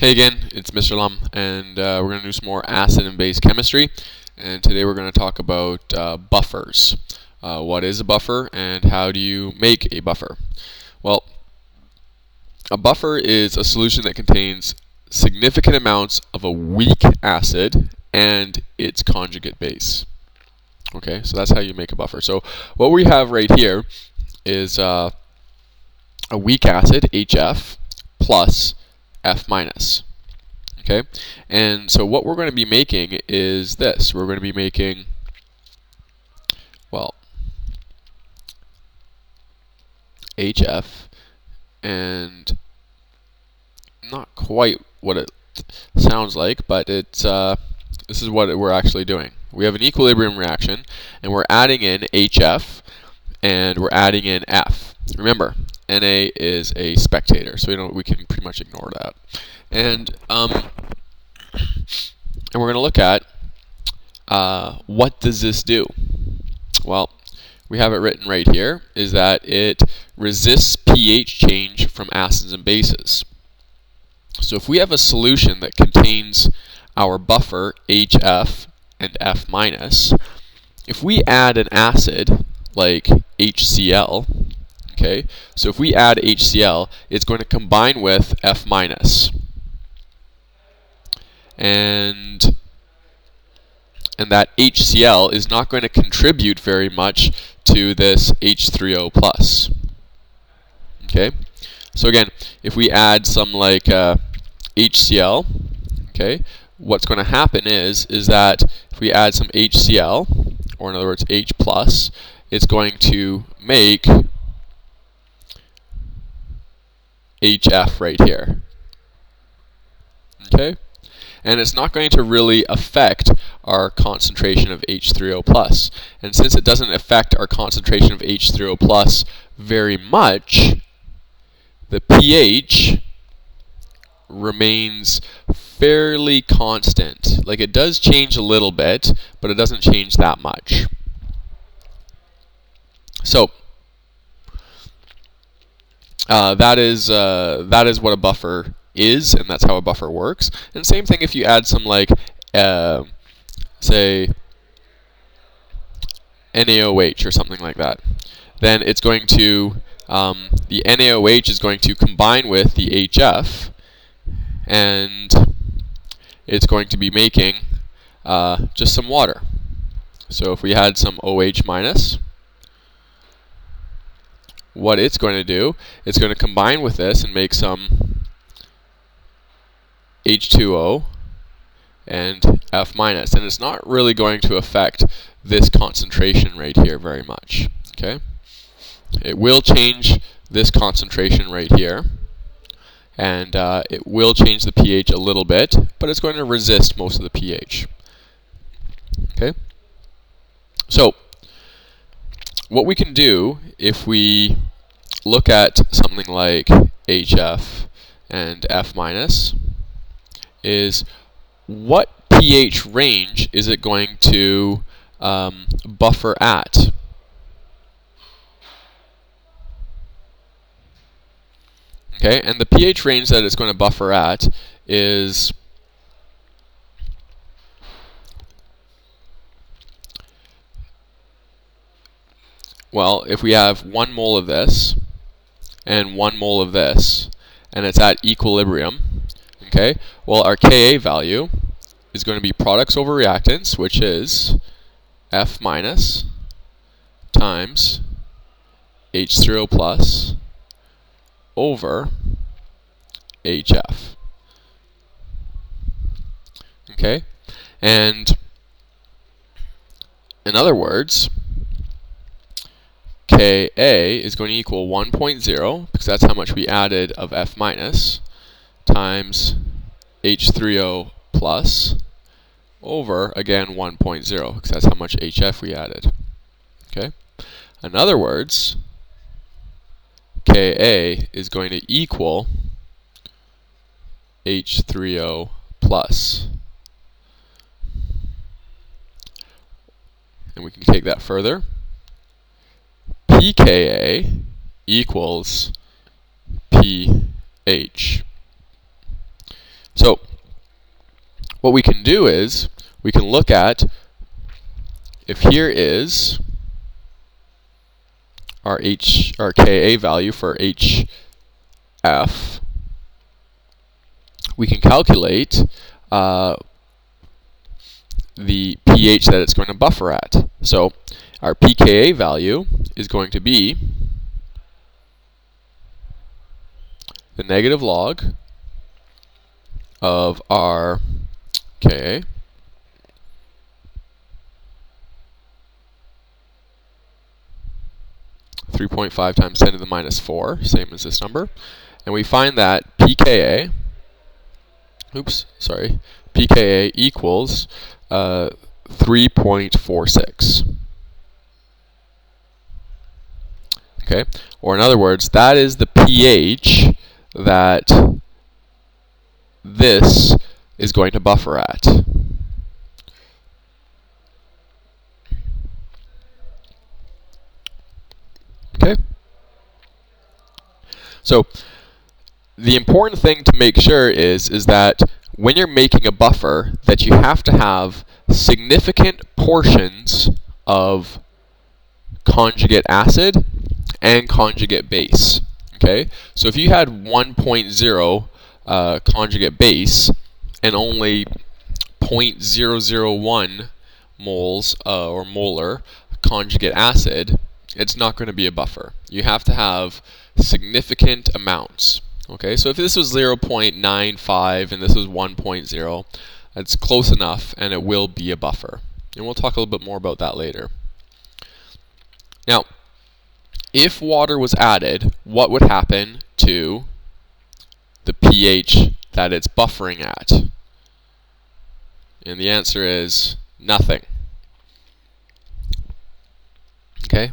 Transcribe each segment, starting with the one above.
Hey again, it's Mr. Lum, and we're going to do some more acid and base chemistry. And today we're going to talk about buffers. What is a buffer, and how do you make a buffer? Well, a buffer is a solution that contains significant amounts of a weak acid and its conjugate base. Okay, so that's how you make a buffer. So what we have right here is a weak acid, HF, plus F minus. Okay, and so what we're going to be making is this. We're going to be making, well, HF, and not quite what it sounds like, but it's this is what we're actually doing. We have an equilibrium reaction, and we're adding in HF, and we're adding in F. Remember, Na is a spectator, so we can pretty much ignore that. And we're going to look at what does this do? Well, we have it written right here, is that it resists pH change from acids and bases. So if we have a solution that contains our buffer HF and F minus, if we add an acid like HCl, okay, so if we add HCl, it's going to combine with F minus. And that HCl is not going to contribute very much to this H3O plus. Okay, so again, if we add some like HCl, okay, what's going to happen is that if we add some HCl, or in other words H plus, it's going to make HF right here. Okay, and it's not going to really affect our concentration of H3O plus. And since it doesn't affect our concentration of H3O plus very much, the pH remains fairly constant. Like, it does change a little bit, but it doesn't change that much. So that is what a buffer is, and that's how a buffer works. And same thing if you add some like say NaOH or something like that, then it's going to the NaOH is going to combine with the HF, and it's going to be making just some water. So if we had some OH minus, what it's going to do, it's going to combine with this and make some H2O and F minus, and it's not really going to affect this concentration right here very much. Okay, it will change this concentration right here, and it will change the pH a little bit, but it's going to resist most of the pH. Okay, so what we can do if we look at something like HF and F minus is, what pH range is it going to buffer at? Okay, and the pH range that it's going to buffer at is well, if we have 1 mole of this and 1 mole of this, and it's at equilibrium, okay, well, our Ka value is going to be products over reactants, which is F minus times H3O plus over HF. Okay, and in other words, Ka is going to equal 1.0, because that's how much we added of F minus, times H3O plus over, again, 1.0, because that's how much HF we added. Okay, in other words, Ka is going to equal H3O plus. And we can take that further. pKa equals pH. what we can do is we can look at if here is our Ka value for HF, we can calculate the pH that it's going to buffer at. So our pKa value is going to be the negative log of our Ka (3.5 times 10 to the minus 4), same as this number, and we find that pKa equals 3.46. Okay, or in other words, that is the pH that this is going to buffer at. Okay? So the important thing to make sure is that when you're making a buffer, that you have to have significant portions of conjugate acid and conjugate base. Okay? So if you had 1.0 conjugate base and only 0.001 moles or molar conjugate acid, it's not going to be a buffer. You have to have significant amounts. Okay, so if this was 0.95 and this was 1.0, that's close enough and it will be a buffer. And we'll talk a little bit more about that later. Now, if water was added, what would happen to the pH that it's buffering at? And the answer is nothing. Okay?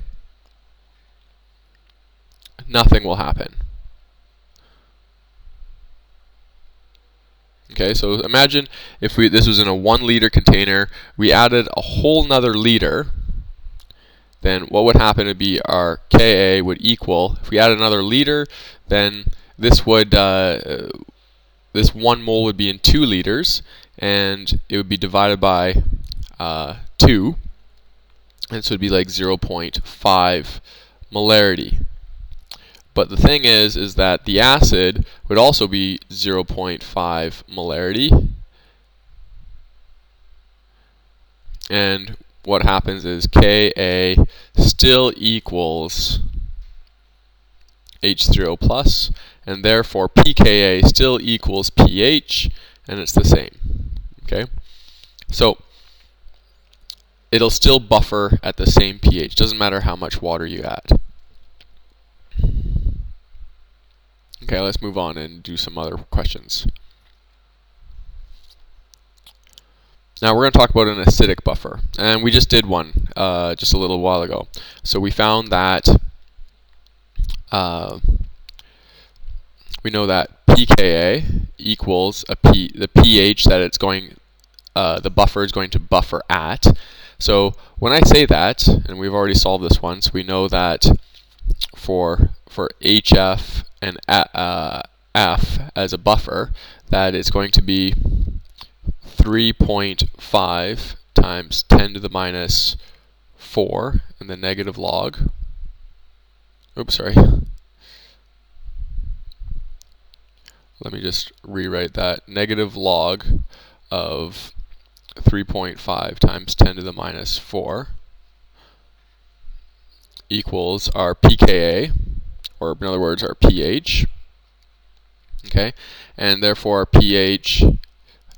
Nothing will happen. Okay, so imagine if this was in a 1 liter container, we added a whole nother liter, then what would happen would be our Ka would equal, if we add another liter, then this would this 1 mole would be in 2 liters, and it would be divided by 2, and so it would be like 0.5 molarity. But the thing is that the acid would also be 0.5 molarity. And what happens is Ka still equals H3O plus, and therefore pKa still equals pH, and it's the same. Okay? So it'll still buffer at the same pH. Doesn't matter how much water you add. Okay, let's move on and do some other questions. Now we're going to talk about an acidic buffer, and we just did one just a little while ago. So we found that we know that pKa equals the pH that it's going the buffer is going to buffer at. So when I say that, and we've already solved this once, we know that for HF and F as a buffer, that it's going to be 3.5 times 10 to the minus 4 in the negative log. Oops, sorry. Let me just rewrite that. Negative log of 3.5 times 10 to the minus 4 equals our pKa, or in other words, our pH. Okay, and therefore our pH,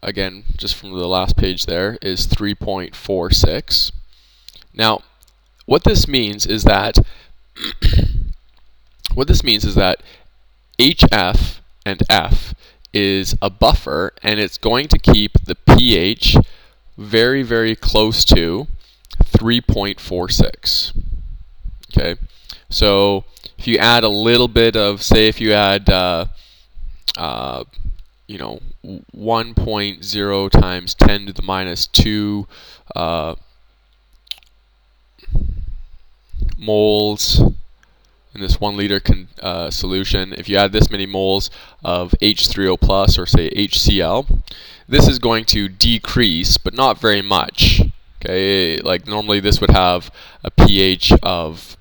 again, just from the last page there, is 3.46. Now, what this means is that HF and F is a buffer, and it's going to keep the pH very, very close to 3.46. Okay, so if you add a little bit of, say, if you add, 1.0 times 10 to the minus 2 moles in this 1 liter solution, if you add this many moles of H3O plus, or say HCl, this is going to decrease, but not very much. Okay, like normally this would have a pH of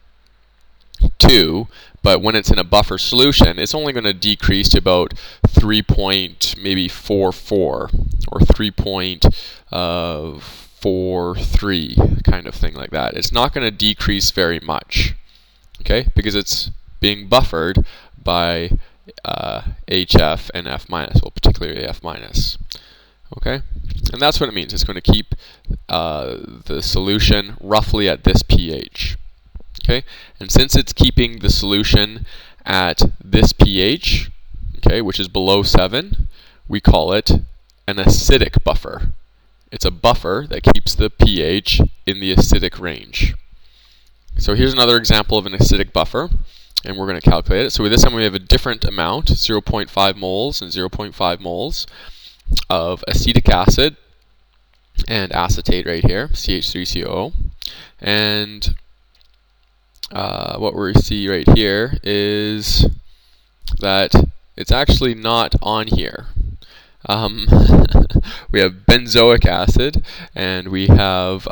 2, but when it's in a buffer solution, it's only going to decrease to about 3.44 or 3.43 kind of thing like that. It's not going to decrease very much, okay, because it's being buffered by HF and F minus, well, particularly F minus. Okay, and that's what it means. It's going to keep the solution roughly at this pH. Okay, and since it's keeping the solution at this pH, okay, which is below 7, we call it an acidic buffer. It's a buffer that keeps the pH in the acidic range. So here's another example of an acidic buffer, and we're going to calculate it. So with this time we have a different amount, 0.5 moles and 0.5 moles of acetic acid and acetate right here, CH3COO. And what we see right here is that it's actually not on here. We have benzoic acid and we have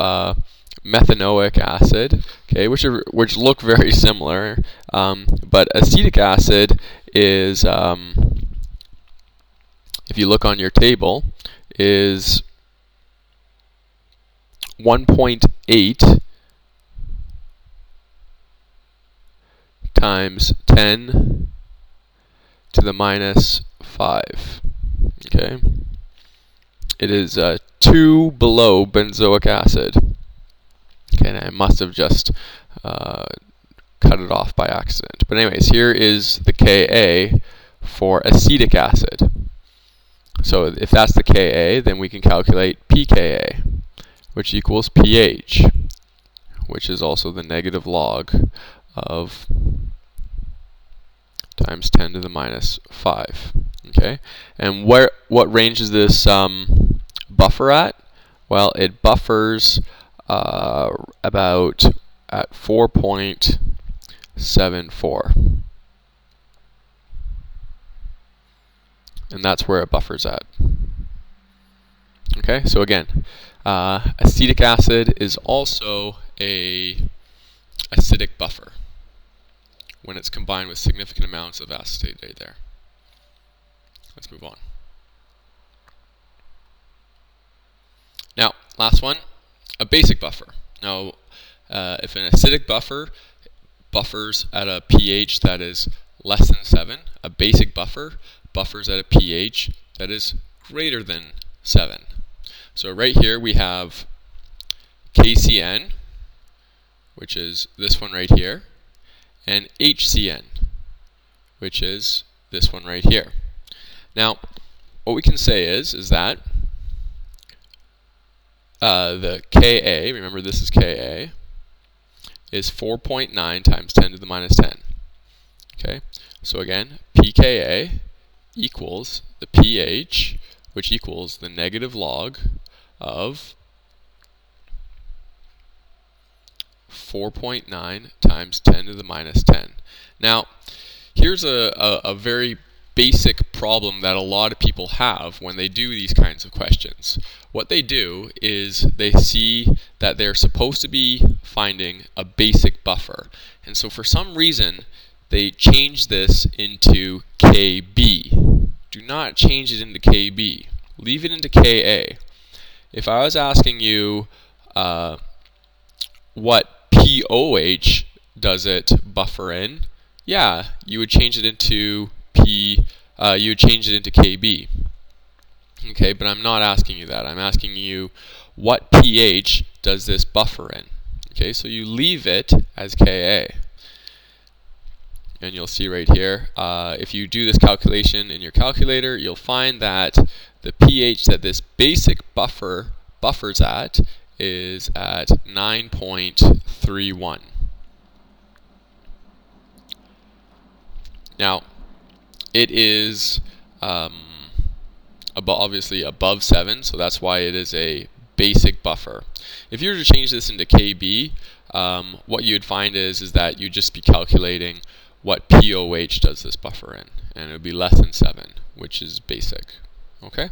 methanoic acid, okay, which look very similar, but acetic acid is, if you look on your table, is 1.8 times 10 to the minus 5. Okay, it is 2 below benzoic acid. Okay, and I must have just cut it off by accident. But anyways, here is the Ka for acetic acid. So if that's the Ka, then we can calculate pKa, which equals pH, which is also the negative log of times 10 to the minus 5. Okay, and what range is this buffer at? Well, it buffers about at 4.74, and that's where it buffers at. Okay, so again, acetic acid is also a acidic buffer when it's combined with significant amounts of acetate right there. Let's move on. Now, last one, a basic buffer. Now, if an acidic buffer buffers at a pH that is less than 7, a basic buffer buffers at a pH that is greater than 7. So right here we have KCN, which is this one right here, and HCN, which is this one right here. Now, what we can say is that the Ka, remember this is Ka, is 4.9 times 10 to the minus 10. Okay, so again, pKa equals the pH, which equals the negative log of 4.9 times 10 to the minus 10. Now, here's a very basic problem that a lot of people have when they do these kinds of questions. What they do is they see that they're supposed to be finding a basic buffer, and so for some reason they change this into Kb. Do not change it into Kb. Leave it into Ka. If I was asking you what pOH does it buffer in, yeah, you would change it into you would change it into Kb. Okay, but I'm not asking you that. I'm asking you what pH does this buffer in. Okay, so you leave it as Ka. And you'll see right here, if you do this calculation in your calculator, you'll find that the pH that this basic buffer buffers at is at 9.31. Now, it is obviously above 7, so that's why it is a basic buffer. If you were to change this into Kb, what you'd find is that you'd just be calculating what POH does this buffer in, and it would be less than 7, which is basic. Okay?